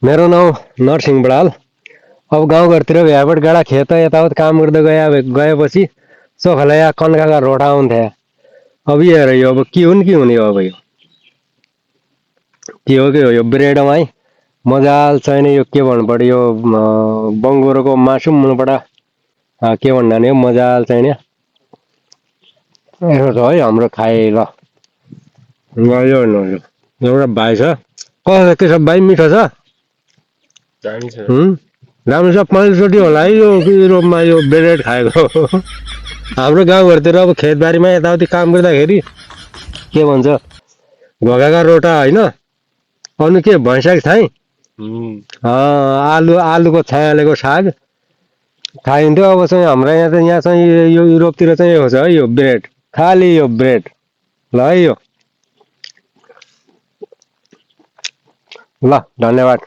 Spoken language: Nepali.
मेरो नाउँ नरसिंह बडाल। अब गाउँघरतिर भ्याबाट गाडा खेत यताउता काम गर्दै गएपछि सोखलाई या कन्काका रोटा हुन्थे। अब ये हेर यो अब के हुने अब यो के हो यो ब्रेडमा है मजाल चाहिने यो के भन्नु पर्यो यो बङ्गुरोको मासु मुनबाट के भन्नु नि मजाल चाहिने यसो छ है हाम्रो खाए ल यो एउटा भाइ छ कसो के छ भाइ मिठो छ राम्रो छ पहिलोचोटि होला है यो युरोपमा यो ब्रेड खाएको हाम्रो गाउँघरतिर अब खेतबारीमा यताउति काम गर्दाखेरि के भन्छ घोकाका रोटा होइन अनु के भैँसाको छाई आलुको छायालेको साग खाइन्थ्यो। अब चाहिँ हाम्रो यहाँ चाहिँ यो युरोपतिर चाहिँ यो छ है यो ब्रेड खाली यो ब्रेड ल है यो ल धन्यवाद।